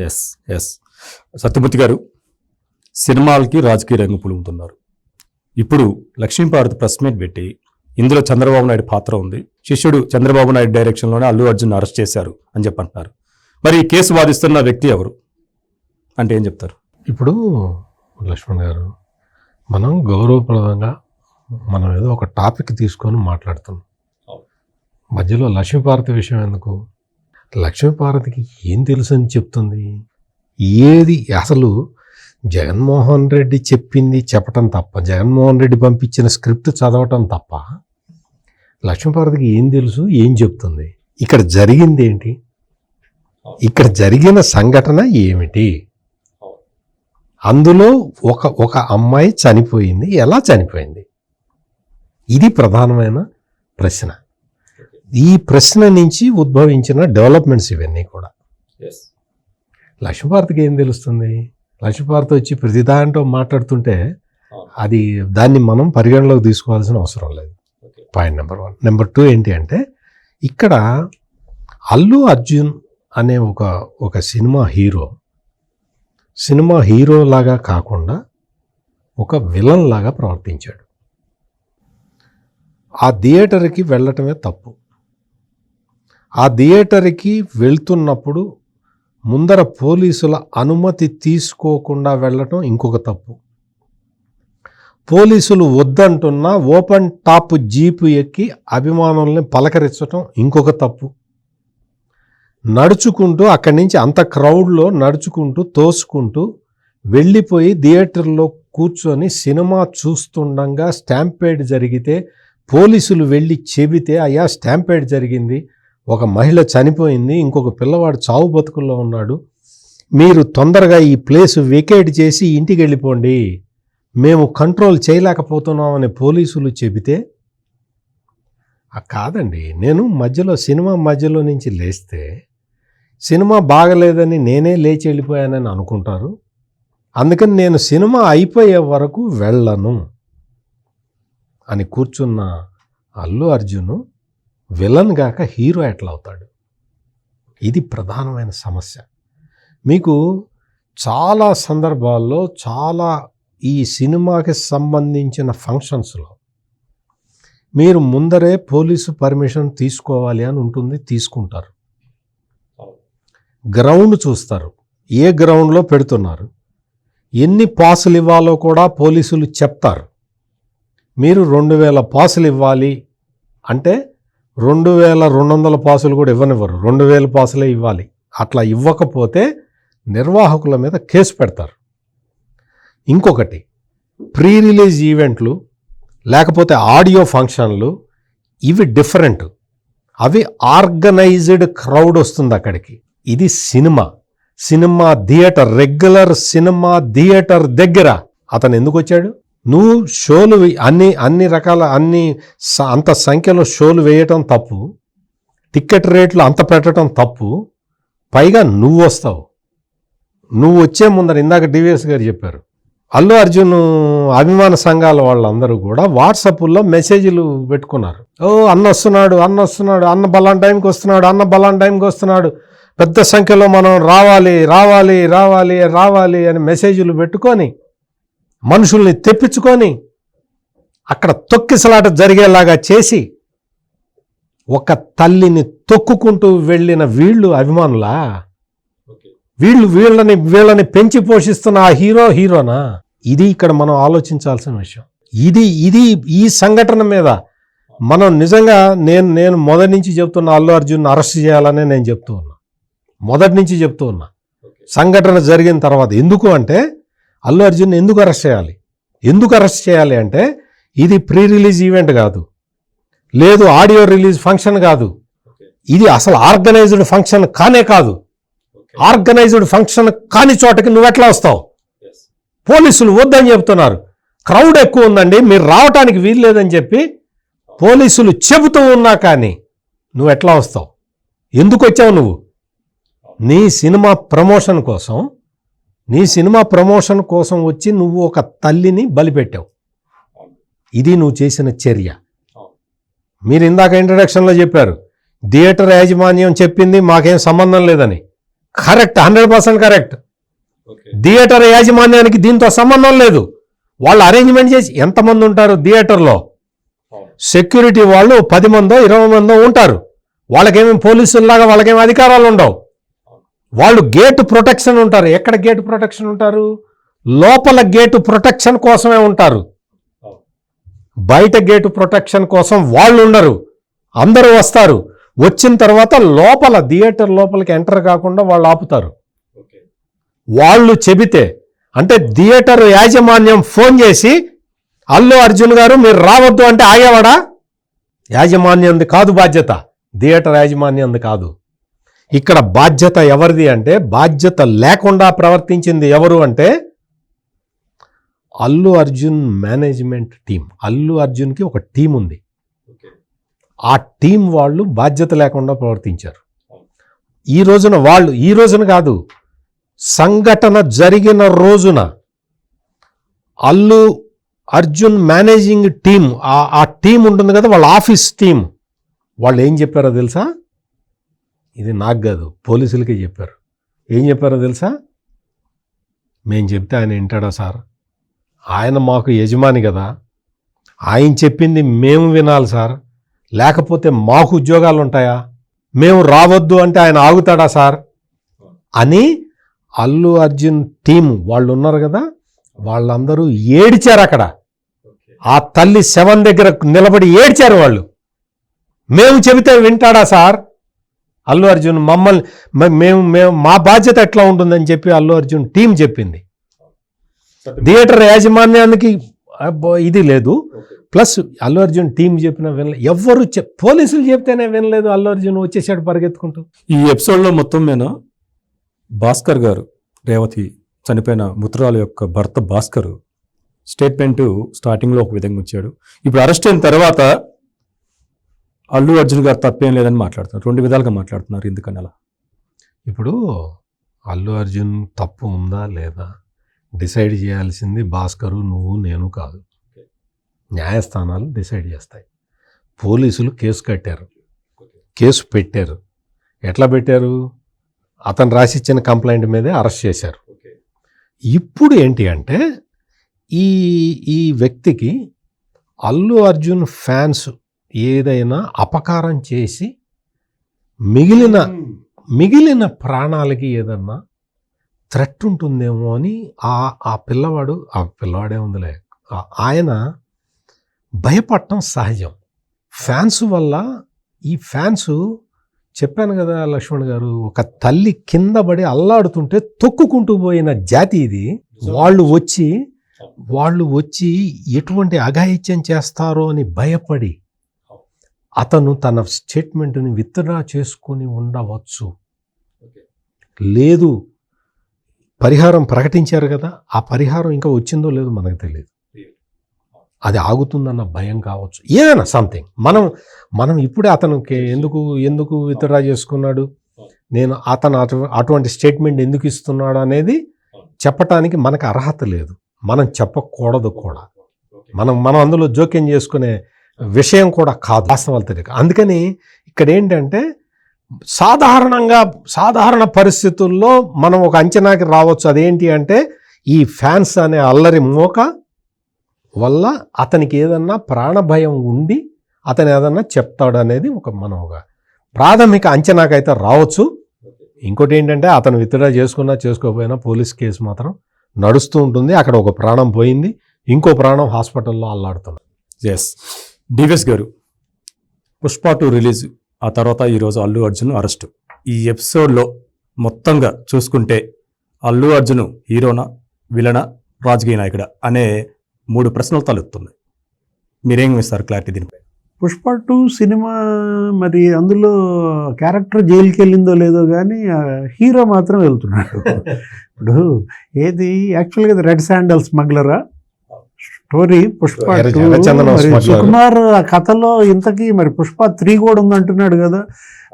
Yes yes Satyamurthy గారు, సినిమాలకి రాజకీయ రంగు పులుముతున్నారు. ఇప్పుడు లక్ష్మీపార్వతి ప్రెస్ మీట్ పెట్టి ఇందులో చంద్రబాబు నాయుడు పాత్ర ఉంది, శిష్యుడు చంద్రబాబు నాయుడు డైరెక్షన్లోనే అల్లు అర్జున్ అరెస్ట్ చేశారు అని చెప్పంటున్నారు. మరి ఈ కేసు వాదిస్తున్న వ్యక్తి ఎవరు అంటే ఏం చెప్తారు? ఇప్పుడు లక్ష్మణ్ గారు, మనం గౌరవప్రదంగా మనం ఏదో ఒక టాపిక్ తీసుకొని మాట్లాడుతున్నాం. మధ్యలో లక్ష్మీపార్వతి విషయం ఎందుకు? లక్ష్మీపార్వతికి ఏం తెలుసు అని చెప్తుంది? ఏది అసలు జగన్మోహన్ రెడ్డి చెప్పింది చెప్పటం తప్ప, జగన్మోహన్ రెడ్డి పంపించిన స్క్రిప్ట్ చదవటం తప్ప లక్ష్మీపార్వతికి ఏం తెలుసు, ఏం చెప్తుంది? ఇక్కడ జరిగింది ఏంటి? ఇక్కడ జరిగిన సంఘటన ఏమిటి? అందులో ఒక అమ్మాయి చనిపోయింది, ఎలా చనిపోయింది? ఇది ప్రధానమైన ప్రశ్న. ఈ ప్రశ్న నుంచి ఉద్భవించిన డెవలప్మెంట్స్ ఇవన్నీ కూడా. లక్ష్మీపార్వతికి ఏం తెలుస్తుంది? లక్ష్మీపార్వతి వచ్చి ప్రతి దాంట్లో మాట్లాడుతుంటే అది దాన్ని మనం పరిగణలోకి తీసుకోవాల్సిన అవసరం లేదు. Point number 1. నెంబర్ 2 ఏంటి అంటే, ఇక్కడ అల్లు అర్జున్ అనే ఒక సినిమా హీరో లాగా కాకుండా ఒక విలన్ లాగా ప్రవర్తించాడు. ఆ థియేటర్కి వెళ్ళటమే తప్పు. ఆ థియేటర్కి వెళ్తున్నప్పుడు ముందర పోలీసుల అనుమతి తీసుకోకుండా వెళ్ళటం ఇంకొక తప్పు. పోలీసులు వద్దంటున్నా ఓపెన్ టాప్ జీపు ఎక్కి అభిమానుల్ని పలకరించటం ఇంకొక తప్పు. నడుచుకుంటూ అక్కడి నుంచి అంత క్రౌడ్లో నడుచుకుంటూ తోసుకుంటూ వెళ్ళిపోయి థియేటర్లో కూర్చొని సినిమా చూస్తుండగా స్టాంపేడ్ జరిగితే పోలీసులు వెళ్ళి చెబితే, అయ్యా స్టాంపేడ్ జరిగింది, ఒక మహిళ చనిపోయింది, ఇంకొక పిల్లవాడు చావు బతుకుల్లో ఉన్నాడు, మీరు తొందరగా ఈ ప్లేస్ వెకేట్ చేసి ఇంటికి వెళ్ళిపోండి, మేము కంట్రోల్ చేయలేకపోతున్నామని పోలీసులు చెబితే, కాదండి, నేను సినిమా మధ్యలో నుంచి లేస్తే సినిమా బాగలేదని నేనే లేచి వెళ్ళిపోయానని అనుకుంటారు. అందుకని నేను సినిమా అయిపోయే వరకు వెళ్ళను అని కూర్చున్న అల్లు అర్జున్ విలన్ గాక హీరో ఎట్లా అవుతాడు? ఇది ప్రధానమైన సమస్య. మీకు చాలా సందర్భాల్లో ఈ సినిమాకి సంబంధించిన ఫంక్షన్స్లో మీరు ముందరే పోలీసు పర్మిషన్ తీసుకోవాలి అని ఉంటుంది, తీసుకుంటారు. గ్రౌండ్ చూస్తారు, ఏ గ్రౌండ్లో పెడుతున్నారు, ఎన్ని పాసులు ఇవ్వాలో కూడా పోలీసులు చెప్తారు. మీరు 2000 పాసులు ఇవ్వాలి అంటే 2200 పాసులు కూడా ఇవ్వనివ్వరు, 2000 పాసులే ఇవ్వాలి. అట్లా ఇవ్వకపోతే నిర్వాహకుల మీద కేసు పెడతారు. ఇంకొకటి, ప్రీ రిలీజ్ ఈవెంట్లు లేకపోతే ఆడియో ఫంక్షన్లు, ఇవి డిఫరెంట్. అవి ఆర్గనైజ్డ్ క్రౌడ్ వస్తుంది అక్కడికి. ఇది cinema theatre, regular cinema theatre దగ్గర అతను ఎందుకు వచ్చాడు? నువ్వు షోలు అన్ని రకాల అంత సంఖ్యలో షోలు వేయటం తప్పు, టికెట్ రేట్లు అంత పెట్టడం తప్పు, పైగా నువ్వు వస్తావు. నువ్వు వచ్చే ముందర ఇందాక డివిఎస్ గారు చెప్పారు, అల్లు అర్జున్ అభిమాన సంఘాల వాళ్ళందరూ కూడా వాట్సాప్లో మెసేజ్లు పెట్టుకున్నారు. అన్న వస్తున్నాడు, అన్న బలాన్ టైంకి వస్తున్నాడు, పెద్ద సంఖ్యలో మనం రావాలి అని మెసేజ్లు పెట్టుకొని మనుషుల్ని తెప్పించుకొని అక్కడ తొక్కిసలాట జరిగేలాగా చేసి ఒక తల్లిని తొక్కుకుంటూ వెళ్ళిన వీళ్ళు అభిమానులా? వీళ్ళని పెంచి పోషిస్తున్న ఆ హీరోనా? ఇది ఇక్కడ మనం ఆలోచించాల్సిన విషయం. ఇది ఈ సంఘటన మీద మనం నిజంగా నేను మొదటి నుంచి చెప్తున్నా, అల్లు అర్జున్ అరెస్ట్ చేయాలనే నేను చెప్తూ ఉన్నా. సంఘటన జరిగిన తర్వాత ఎందుకు అంటే, అల్లు అర్జున్ ఎందుకు అరెస్ట్ చేయాలి అంటే, ఇది ప్రీ రిలీజ్ ఈవెంట్ కాదు, లేదు ఆడియో రిలీజ్ ఫంక్షన్ కాదు, ఇది అసలు ఆర్గనైజ్డ్ ఫంక్షన్ కానే కాదు. ఆర్గనైజ్డ్ ఫంక్షన్ కాని చోటకి నువ్వెట్లా వస్తావు? పోలీసులు వద్దని చెప్తున్నారు, క్రౌడ్ ఎక్కువ ఉందండి, మీరు రావటానికి వీలు లేదని చెప్పి పోలీసులు చెబుతూ ఉన్నా కానీ నువ్వు ఎట్లా వస్తావు? ఎందుకు వచ్చావు నువ్వు? నీ సినిమా ప్రమోషన్ కోసం వచ్చి నువ్వు ఒక తల్లిని బలిపెట్టావు. ఇది నువ్వు చేసిన చర్య. మీరు ఇందాక ఇంట్రడక్షన్లో చెప్పారు, థియేటర్ యాజమాన్యం చెప్పింది మాకేం సంబంధం లేదని. Correct, 100% correct. థియేటర్ యాజమాన్యానికి దీంతో సంబంధం లేదు. వాళ్ళు అరేంజ్మెంట్ చేసి ఎంతమంది ఉంటారు థియేటర్లో? సెక్యూరిటీ వాళ్ళు 10 మందో 20 మందో ఉంటారు. వాళ్ళకేమీ పోలీసుల్లాగా వాళ్ళకేమీ అధికారాలు ఉండవు. వాళ్ళు గేటు ప్రొటెక్షన్ ఉంటారు. ఎక్కడ గేటు ప్రొటెక్షన్ ఉంటారు? లోపల గేటు ప్రొటెక్షన్ కోసమే ఉంటారు. బయట గేటు ప్రొటెక్షన్ కోసం వాళ్ళు ఉండరు. అందరూ వస్తారు. వచ్చిన తర్వాత లోపల థియేటర్ లోపలికి ఎంటర్ కాకుండా వాళ్ళు ఆపుతారు. వాళ్ళు చెబితే, అంటే థియేటర్ యాజమాన్యం ఫోన్ చేసి అల్లు అర్జున్ గారు మీరు రావద్దు అంటే ఆగేవాడా? యాజమాన్యంది కాదు బాధ్యత, థియేటర్ యాజమాన్యంది కాదు. ఇక్కడ బాధ్యత ఎవరిది అంటే, బాధ్యత లేకుండా ప్రవర్తించింది ఎవరు అంటే అల్లు అర్జున్ మేనేజ్మెంట్ టీం. అల్లు అర్జున్కి ఒక టీం ఉంది. ఆ టీం వాళ్ళు బాధ్యత లేకుండా ప్రవర్తించారు. ఈ రోజున కాదు, సంఘటన జరిగిన రోజున అల్లు అర్జున్ మేనేజింగ్ టీం, ఆ టీం ఉంటుంది కదా, వాళ్ళ ఆఫీస్ టీం, వాళ్ళు ఏం చెప్పారో తెలుసా? ఇది నాకు కాదు, పోలీసులకే చెప్పారు. ఏం చెప్పారో తెలుసా? మేము చెప్తే ఆయన వింటాడా సార్? ఆయన మాకు యజమాని కదా, ఆయన చెప్పింది మేము వినాలి సార్, లేకపోతే మాకు ఉద్యోగాలు ఉంటాయా? మేము రావద్దు అంటే ఆయన ఆగుతాడా సార్ అని అల్లు అర్జున్ టీం వాళ్ళు ఉన్నారు కదా, వాళ్ళందరూ ఏడ్చారు. అక్కడ ఆ తల్లి శవం దగ్గర నిలబడి ఏడ్చారు వాళ్ళు. మేము చెబితే వింటాడా సార్ అల్లు అర్జున్? మమ్మల్ని మా బాధ్యత ఎట్లా ఉంటుందని చెప్పి అల్లు అర్జున్ టీం చెప్పింది. థియేటర్ యాజమాన్యానికి ఇది లేదు. ప్లస్ అల్లు అర్జున్ టీం చెప్పిన వినలేదు. ఎవరు పోలీసులు చెప్తేనే వినలేదు. అల్లు అర్జున్ వచ్చేసాడు పరిగెత్తుకుంటూ. ఈ ఎపిసోడ్లో మొత్తం మీద భాస్కర్ గారు, రేవతి చనిపోయిన మృతురాల యొక్క భర్త భాస్కర్ స్టేట్మెంట్ స్టార్టింగ్లో ఒక విధంగా వచ్చాడు. ఇప్పుడు అరెస్ట్ అయిన తర్వాత అల్లు అర్జున్ గారు తప్పేం లేదని మాట్లాడుతున్నారు. 2 విధాలుగా మాట్లాడుతున్నారు. ఎందుకని అలా? ఇప్పుడు అల్లు అర్జున్ తప్పు ఉందా లేదా డిసైడ్ చేయాల్సింది భాస్కరు, నువ్వు, నేను కాదు. న్యాయస్థానాలు డిసైడ్ చేస్తాయి. పోలీసులు కేసు కట్టారు, కేసు పెట్టారు. ఎట్లా పెట్టారు? అతను రాసిచ్చిన కంప్లైంట్ మీదే అరెస్ట్ చేశారు. ఇప్పుడు ఏంటి అంటే, ఈ వ్యక్తికి అల్లు అర్జున్ ఫ్యాన్స్ ఏదైనా అపకారం చేసి మిగిలిన ప్రాణాలకి ఏదన్నా థ్రెట్ ఉంటుందేమో అని ఆ పిల్లవాడే ఉందిలే, ఆయన భయపడటం సహజం. ఫ్యాన్స్ వల్ల, ఈ ఫ్యాన్స్ చెప్పాను కదా లక్ష్మణ్ గారు, ఒక తల్లి కింద పడి అల్లాడుతుంటే తొక్కుకుంటూ పోయిన జాతి ఇది. వాళ్ళు వచ్చి ఎటువంటి అఘాయిత్యం చేస్తారో అని భయపడి అతను తన స్టేట్మెంట్ని విత్డ్రా చేసుకొని ఉండవచ్చు. లేదు, పరిహారం ప్రకటించారు కదా, ఆ పరిహారం ఇంకా వచ్చిందో లేదో మనకు తెలియదు. అది ఆగుతుందన్న భయం కావచ్చు, ఏదైనా సంథింగ్. మనం ఇప్పుడే అతనికి ఎందుకు విత్డ్రా చేసుకున్నాడు, అతను అటువంటి స్టేట్మెంట్ ఎందుకు ఇస్తున్నాడు అనేది చెప్పటానికి మనకు అర్హత లేదు. మనం చెప్పకూడదు కూడా. మనం అందులో జోక్యం చేసుకునే విషయం కూడా కాదు, వాస్తవాలు తెలియక. అందుకని ఇక్కడ ఏంటంటే, సాధారణ పరిస్థితుల్లో మనం ఒక అంచనాకి రావచ్చు. అదేంటి అంటే, ఈ ఫ్యాన్స్ అనే అల్లరి మోక వల్ల అతనికి ఏదన్నా ప్రాణభయం ఉండి అతను ఏదన్నా చెప్తాడు అనేది మనం ఒక ప్రాథమిక అంచనాకైతే రావచ్చు. ఇంకోటి ఏంటంటే, అతను విత్డ్రా చేసుకున్నా చేసుకోకపోయినా పోలీస్ కేసు మాత్రం నడుస్తూ ఉంటుంది. అక్కడ ఒక ప్రాణం పోయింది, ఇంకో ప్రాణం హాస్పిటల్లో అల్లాడుతుంది. ఎస్, డివిఎస్ గారు, పుష్ప 2 రిలీజ్, ఆ తర్వాత ఈరోజు అల్లు అర్జున్ అరెస్ట్. ఈ ఎపిసోడ్లో మొత్తంగా చూసుకుంటే అల్లు అర్జున్ హీరోనా, విలనా, రాజకీయ నాయకుడా అనే 3 ప్రశ్నలు తలెత్తున్నాయి. మీరేం ఇస్తారు క్లారిటీ దీనిపై? పుష్ప 2 సినిమా మరి అందులో క్యారెక్టర్ జైలుకి వెళ్ళిందో లేదో కానీ హీరో మాత్రం వెళ్తున్నాడు. ఇప్పుడు ఏది యాక్చువల్గా రెడ్ శాండల్ స్మగ్లరా స్టోరీ పుష్ప 2. సుకుమార్ ఆ కథలో ఇంతకీ మరి పుష్ప 3 కూడా ఉందంటున్నాడు కదా.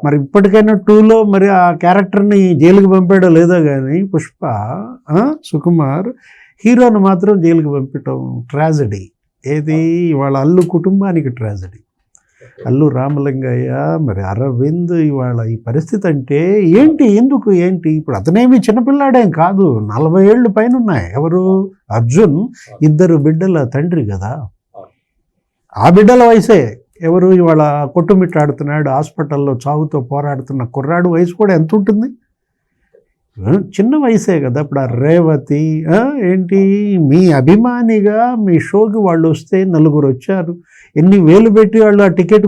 మరి ఇప్పటికైనా 2లో మరి ఆ క్యారెక్టర్ని జైలుకి పంపాడో లేదో కానీ పుష్ప సుకుమార్ హీరోను మాత్రం జైలుకి పంపటం ట్రాజడీ. ఏది వాళ్ళ అల్లు కుటుంబానికి ట్రాజడీ. అల్లు రామలింగయ్య, మరి అరవింద్, ఇవాళ ఈ పరిస్థితి అంటే ఏంటి, ఎందుకు ఏంటి? ఇప్పుడు అతనేమి చిన్నపిల్లాడేం కాదు, 40 ఏళ్ళు పైన ఉన్నాయి. ఎవరు? అర్జున్ 2 బిడ్డల తండ్రి కదా. ఆ బిడ్డల వయసే. ఎవరు? ఇవాళ కొట్టుమిట్టాడుతున్నాడు, హాస్పిటల్లో చావుతో పోరాడుతున్న కుర్రాడు వయసు కూడా ఎంత ఉంటుంది? చిన్న వయసే కదా. ఇప్పుడు ఆ రేవతి ఏంటి, మీ అభిమానిగా మీ షోకి వాళ్ళు వస్తే 4 వచ్చారు, ఎన్ని వేలు పెట్టి వాళ్ళు ఆ టికెట్